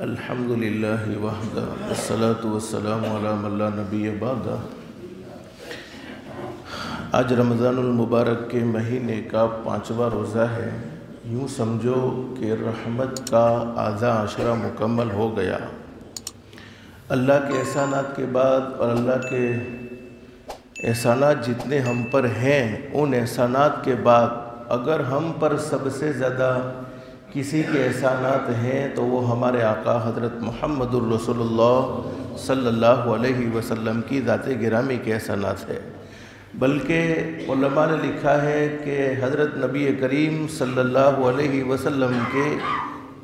الحمدللہ وحدہ والصلاة والسلام علی من لا نبی بعدہ۔ آج رمضان المبارک کے مہینے کا 5واں روزہ ہے۔ یوں سمجھو کہ رحمت کا آدھا عشرہ مکمل ہو گیا۔ اللہ کے احسانات کے بعد اور اللہ کے احسانات جتنے ہم پر ہیں، ان احسانات کے بعد اگر ہم پر سب سے زیادہ کسی کے احسانات ہیں تو وہ ہمارے آقا حضرت محمد الرسول اللہ صلی اللہ علیہ وسلم کی ذات گرامی کے احسانات ہے۔ بلکہ علماء نے لکھا ہے کہ حضرت نبی کریم صلی اللہ علیہ وسلم کے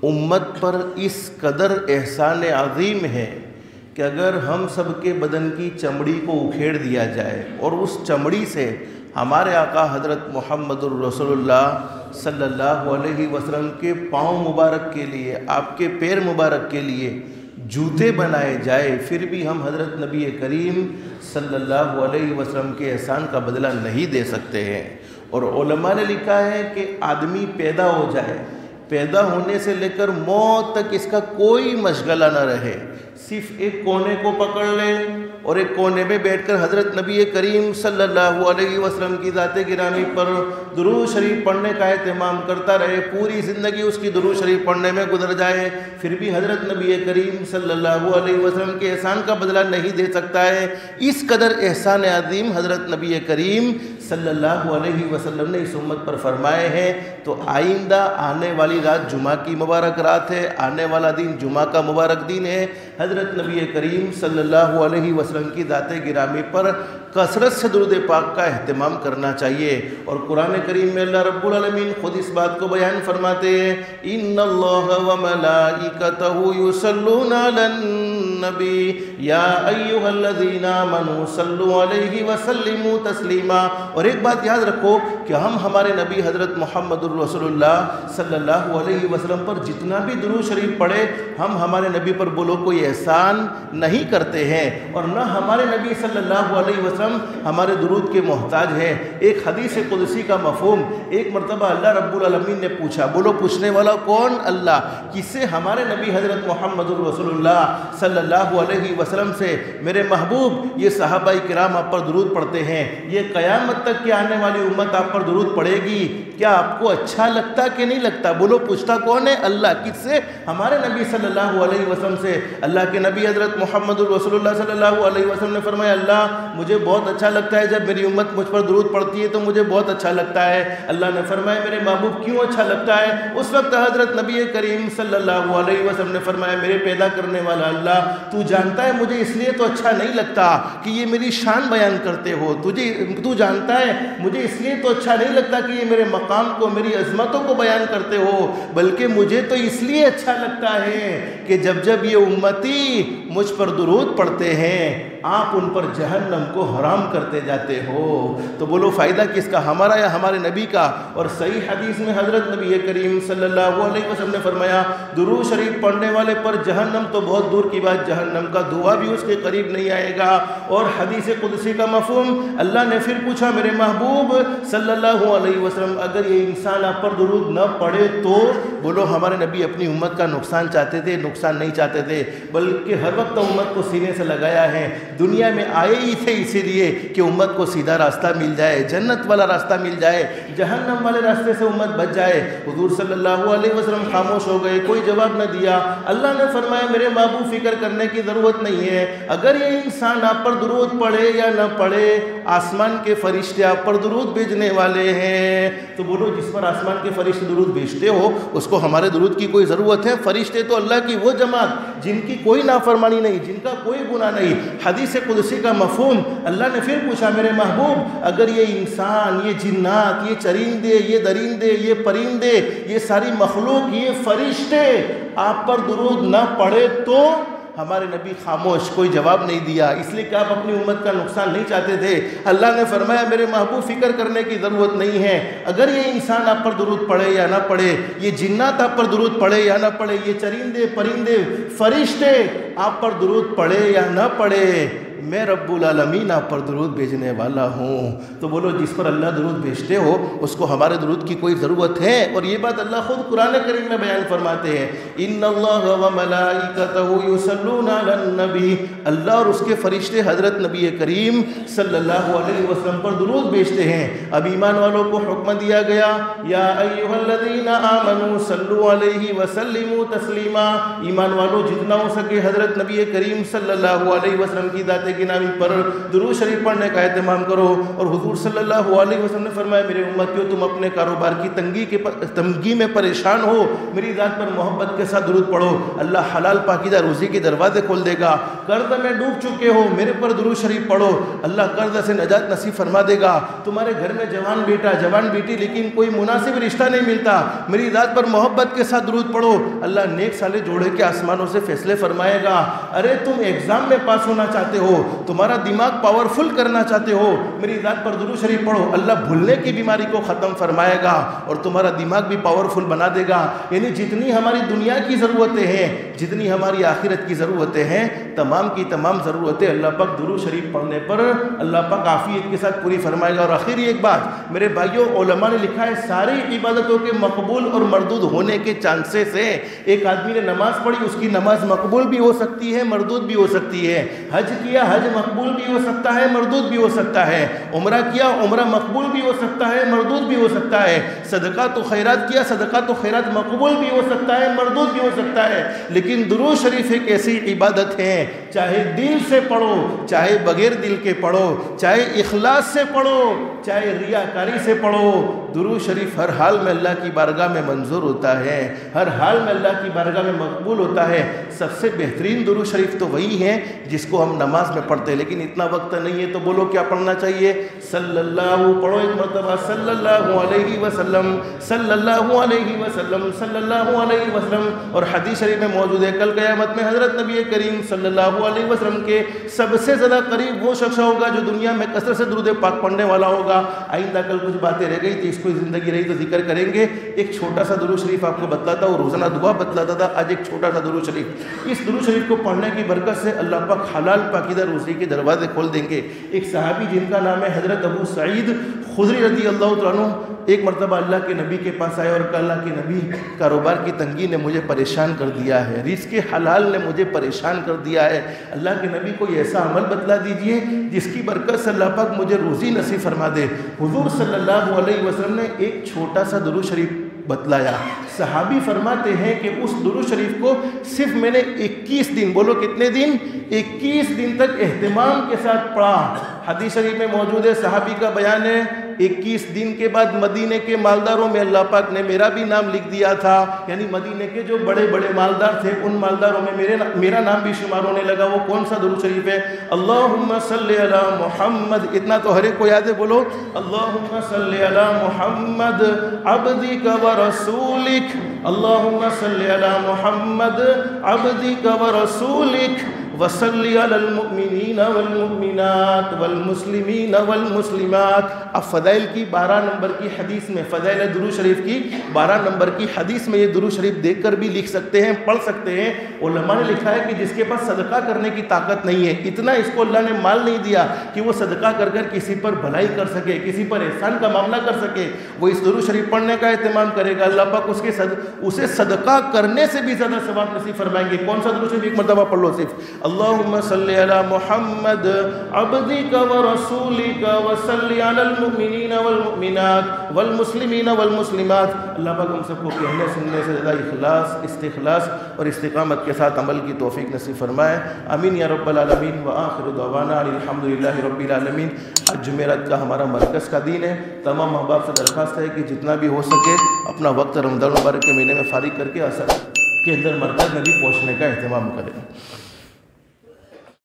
امت پر اس قدر احسان عظیم ہے کہ اگر ہم سب کے بدن کی چمڑی کو اکھیڑ دیا جائے اور اس چمڑی سے ہمارے آقا حضرت محمد الرسول اللہ صلی اللہ علیہ وسلم کے پاؤں مبارک کے لیے، آپ کے پیر مبارک کے لیے جوتے بنائے جائے، پھر بھی ہم حضرت نبی کریم صلی اللہ علیہ وسلم کے احسان کا بدلہ نہیں دے سکتے ہیں۔ اور علماء نے لکھا ہے کہ آدمی پیدا ہو جائے، پیدا ہونے سے لے کر موت تک اس کا کوئی مشغلہ نہ رہے، صرف ایک کونے کو پکڑ لے اور ایک کونے میں بیٹھ کر حضرت نبی کریم صلی اللہ علیہ وسلم کی ذات گرامی پر درود شریف پڑھنے کا اہتمام کرتا رہے، پوری زندگی اس کی درود شریف پڑھنے میں گزر جائے، پھر بھی حضرت نبی کریم صلی اللہ علیہ وسلم کے احسان کا بدلہ نہیں دے سکتا ہے۔ اس قدر احسان عظیم حضرت نبی کریم صلی اللہ علیہ وسلم نے اس امت پر فرمائے ہیں۔ تو آئندہ آنے والی رات جمعہ کی مبارک رات ہے، آنے والا دن جمعہ کا مبارک دن ہے۔ حضرت نبی کریم صلی اللہ علیہ وسلم کی ذات گرامی پر کثرت سے درود پاک کا اہتمام کرنا چاہیے۔ اور قرآن کریم میں اللہ رب العالمین خود اس بات کو بیان فرماتے ہیں، ان اللہ وملائکتہ یصلون علی النبی یا ایھا الذین آمنوا صلوا علیہ وسلموا تسلیما۔ اور ایک بات یاد رکھو کہ ہم ہمارے نبی حضرت محمد الرسول اللہ صلی اللہ علیہ وسلم پر جتنا بھی درود شریف پڑھے، ہم ہمارے نبی پر بولو کوئی احسان نہیں کرتے ہیں، اور نہ ہمارے نبی صلی اللہ علیہ وسلم ہمارے درود کے محتاج ہیں۔ ایک حدیث قدسی کا مفہوم، ایک مرتبہ اللہ رب العالمین نے پوچھا، بولو پوچھنے والا کون؟ اللہ۔ کس سے؟ ہمارے نبی حضرت محمد الرسول اللہ صلی اللہ علیہ وسلم سے، میرے محبوب یہ صحابہ کرام آپ پر درود پڑھتے ہیں، یہ قیامت تک کی آنے والی امت آپ پر درود پڑھے گی، کیا آپ کو اچھا لگتا کہ نہیں لگتا؟ بولو پوچھتا کون ہے؟ اللہ۔ کس سے؟ ہمارے نبی صلی اللہ علیہ وسلم سے۔ اللہ کے نبی حضرت محمد الرسول اللہ صلی اللہ علیہ وسلم نے فرمایا، اللہ مجھے بہت اچھا لگتا ہے جب میری امت مجھ پر درود پڑھتی ہے تو مجھے بہت اچھا لگتا ہے۔ اللہ نے فرمایا، میرے محبوب کیوں اچھا لگتا ہے؟ اس وقت حضرت نبی کریم صلی اللہ علیہ وسلم نے فرمایا، میرے پیدا کرنے والا اللہ، تو جانتا ہے مجھے اس لیے تو اچھا نہیں لگتا کہ یہ میری شان بیان کرتے ہو، تو جانتا ہے مجھے اس لیے تو اچھا نہیں لگتا کہ یہ میرے مقام کو، میری عظمتوں کو بیان کرتے ہو، بلکہ مجھے تو اس لیے اچھا لگتا ہے کہ جب یہ امتی مجھ پر درود پڑھتے ہیں آپ ان پر جہنم کو حرام کرتے جاتے ہو۔ تو بولو فائدہ کس کا، ہمارا یا ہمارے نبی کا؟ اور صحیح حدیث میں حضرت نبی کریم صلی اللہ علیہ وسلم نے فرمایا، درود شریف پڑھنے والے پر جہنم تو بہت دور کی بات، جہنم کا دھواں بھی اس کے قریب نہیں آئے گا۔ اور حدیث قدسی کا مفہوم، اللہ نے پھر پوچھا، میرے محبوب صلی اللہ علیہ وسلم اگر یہ انسان آپ پر درود نہ پڑھے تو؟ بولو ہمارے نبی اپنی امت کا نقصان چاہتے تھے؟ نقصان نہیں چاہتے تھے، بلکہ ہر وقت امت کو سینے سے لگایا ہے۔ دنیا میں آئے ہی تھے اسی لیے کہ امت کو سیدھا راستہ مل جائے، جنت والا راستہ مل جائے، جہنم والے راستے سے امت بچ جائے۔ حضور صلی اللہ علیہ وسلم خاموش ہو گئے، کوئی جواب نہ دیا۔ اللہ نے فرمایا، میرے محبوب فکر کرنے کی ضرورت نہیں ہے، اگر یہ انسان آپ پر درود پڑھے یا نہ پڑھے، آسمان کے فرشتے آپ پر درود بھیجنے والے ہیں۔ تو بولو جس پر آسمان کے فرشتے درود بھیجتے ہو اس کو ہمارے درود کی کوئی ضرورت ہے؟ فرشتے تو اللہ کی وہ جماعت جن کی کوئی نافرمانی نہیں، جن کا کوئی گناہ نہیں۔ حدیث قدسی کا مفہوم، اللہ نے پھر پوچھا، میرے محبوب اگر یہ انسان، یہ جنات، یہ چرندے، یہ درندے، یہ پرندے، یہ ساری مخلوق، یہ فرشتے آپ پر درود نہ پڑھے تو؟ ہمارے نبی خاموش، کوئی جواب نہیں دیا، اس لیے کہ آپ اپنی امت کا نقصان نہیں چاہتے تھے۔ اللہ نے فرمایا، میرے محبوب فکر کرنے کی ضرورت نہیں ہے، اگر یہ انسان آپ پر درود پڑھے یا نہ پڑھے، یہ جنات آپ پر درود پڑھے یا نہ پڑھے، یہ چرندے پرندے فرشتے آپ پر درود پڑھے یا نہ پڑھے، میں رب العالمین آپ پر درود بھیجنے والا ہوں۔ تو بولو جس پر اللہ درود بھیجتے ہو اس کو ہمارے درود کی کوئی ضرورت ہے؟ اور یہ بات اللہ خود قرآن کریم میں بیان فرماتے ہیں، ان اللہ و ملائکتہ یصلون علی النبی، اللہ اور اس کے فرشتے حضرت نبی کریم صلی اللہ علیہ وسلم پر درود بھیجتے ہیں۔ اب ایمان والوں کو حکم دیا گیا، یا ایھا الذین آمنوا صلوا علیہ وسلموا تسلیما، ایمان والوں جتنا ہو سکے حضرت نبی کریم صلی اللہ علیہ وسلم کی ذات گرامی پر درود شریف پڑھنے کا اہتمام کرو۔ اور حضور صلی اللہ علیہ وسلم نے فرمایا، میرے امتیوں تم اپنے کاروبار کی تنگی میں پریشان ہو، میری ذات پر محبت کے ساتھ درود پڑھو، اللہ حلال پاکیزہ روزی کے دروازے کھول دے گا۔ قرض میں ڈوب چکے ہو، میرے پر درود شریف پڑھو، اللہ قرض سے نجات نصیب فرما دے گا۔ تمہارے گھر میں جوان بیٹا جوان بیٹی لیکن کوئی مناسب رشتہ نہیں ملتا، میری ذات پر محبت کے ساتھ درود پڑھو، اللہ نیک سالے جوڑے کے آسمانوں سے فیصلے فرمائے گا۔ ارے تم ایگزام میں پاس ہونا چاہتے ہو، تمہارا دماغ پاورفل کرنا چاہتے ہو، میری ذات پر درود شریف پڑھو، اللہ بھولنے کی بیماری کو ختم فرمائے گا اور تمہارا دماغ بھی پاورفل بنا دے گا۔ یعنی جتنی ہماری دنیا کی ضرورتیں ہیں، جتنی ہماری آخرت کی ضرورتیں ہیں، تمام کی تمام ضرورتیں اللہ پاک درود شریف پڑھنے پر اللہ پاک عافیت کے ساتھ پوری فرمائے گا۔ اور آخری ایک بات میرے بھائیوں، علماء نے لکھا ہے ساری عبادتوں کے مقبول اور مردود ہونے کے چانسز ہیں۔ ایک آدمی نے نماز پڑھی، اس کی نماز مقبول بھی ہو سکتی ہے، مردود بھی ہو سکتی ہے۔ حج کیا، حج مقبول بھی ہو سکتا ہے، مردود بھی ہو سکتا ہے۔ عمرہ کیا، عمرہ مقبول بھی ہو سکتا ہے، مردود بھی ہو سکتا ہے۔ صدقات و خیرات کیا، صدقات و خیرات مقبول بھی ہو سکتا ہے، مردود بھی ہو سکتا ہے۔ لیکن درود شریف ایک ایسی عبادت ہے، چاہے دل سے پڑھو، چاہے بغیر دل کے پڑھو، چاہے اخلاص سے پڑھو، چاہے ریاکاری سے پڑھو، درود شریف ہر حال میں اللہ کی بارگاہ میں منظور ہوتا ہے، ہر حال میں اللہ کی بارگاہ میں مقبول ہوتا ہے۔ سب سے بہترین درود شریف تو وہی ہے جس کو ہم نماز میں پڑھتے ہیں، لیکن اتنا وقت نہیں ہے تو بولو کیا پڑھنا چاہیے؟ صلی اللہ، پڑھو ایک مرتبہ، صلی اللہ علیہ وسلم، صلی اللہ علیہ وسلم، صلی اللہ علیہ وسلم۔ اور حدیث شریف میں موجود ہے کل قیامت میں حضرت نبی کریم صلی اللہ علیہ وسلم کے سب سے زیادہ قریب وہ شخص ہوگا جو دنیا میں کثرت سے درود پاک پڑھنے والا ہوگا۔ آئندہ کل کچھ باتیں رہ گئی تھی، اس کو زندگی رہی تو ذکر کریں گے۔ ایک چھوٹا سا درود شریف آپ کو بتلاتا ہوں، روزانہ دعا بتلاتا تھا، آج ایک چھوٹا سا درود شریف۔ اس درود شریف کو پڑھنے کی برکت سے اللہ پاک حلال پاکیزہ روزی کے دروازے کھول دیں گے۔ ایک صحابی جن کا نام ہے حضرت ابو سعید خدری رضی اللہ تعالیٰ عنہ، ایک مرتبہ اللہ کے نبی کے پاس آئے اور کہا، اللہ کے نبی، کاروبار کی تنگی نے مجھے پریشان کر دیا ہے، رزق حلال نے مجھے پریشان کر دیا ہے، اللہ کے نبی کو ایسا عمل بتلا دیجئے جس کی برکت سے اللہ پاک مجھے روزی نصیب فرما دے۔ حضور صلی اللہ علیہ وسلم نے ایک چھوٹا سا درود شریف بتلایا۔ صحابی فرماتے ہیں کہ اس درود شریف کو صرف میں نے 21 دن، بولو کتنے دن؟ 21 دن تک اہتمام کے ساتھ پڑھا۔ حدیث شریف میں موجود ہے، صحابی کا بیان ہے، 21 دن کے بعد مدینے کے مالداروں میں اللہ پاک نے میرا بھی نام لکھ دیا تھا، یعنی مدینے کے جو بڑے بڑے مالدار تھے ان مالداروں میں میرا نام بھی شمار ہونے لگا۔ وہ کون سا درود شریف ہے؟ اللہم صلی علی محمد، اتنا تو ہر ایک کو یاد ہے، بولو اللہم صلی علی محمد عبدک و رسولک، اللہم صلی علی محمد عبدک و رسولک وصلی علی المؤمنین والمؤمنات والمسلمین والمسلمات۔ اب فضائل کی 12 نمبر کی حدیث میں، فضائل درود شریف کی 12 نمبر کی حدیث میں یہ درود شریف دیکھ کر بھی لکھ سکتے ہیں، پڑھ سکتے ہیں۔ علماء نے لکھا ہے کہ جس کے پاس صدقہ کرنے کی طاقت نہیں ہے، اتنا اس کو اللہ نے مال نہیں دیا کہ وہ صدقہ کر کر کسی پر بھلائی کر سکے، کسی پر احسان کا معاملہ کر سکے، وہ اس درود شریف پڑھنے کا اہتمام کرے گا، اللہ پاک اسے صدقہ کرنے سے بھی زیادہ ثواب نصیب فرمائیں گے۔ کون سا درود شریف؟ ایک مرتبہ پڑھ لو صرف، اللہم صلی علی محمد عبدک و رسولک وصلی علی المؤمنین والمؤمنات والمسلمین والمسلمات۔ اللہ پاک ہم سب کو کہنے سننے سے زیادہ اخلاص، استخلاص اور استقامت کے ساتھ عمل کی توفیق نصیب فرمائے، آمین یا رب العالمین۔ وآخر دعوانا الحمدللہ رب العالمین۔ آج جمعرات کا ہمارا مرکز کا دن ہے، تمام احباب سے درخواست ہے کہ جتنا بھی ہو سکے اپنا وقت رمضان مبارک کے مہینے میں فارغ کر کے عصر کے اندر مرکز میں بھی پہنچنے کا اہتمام کریں۔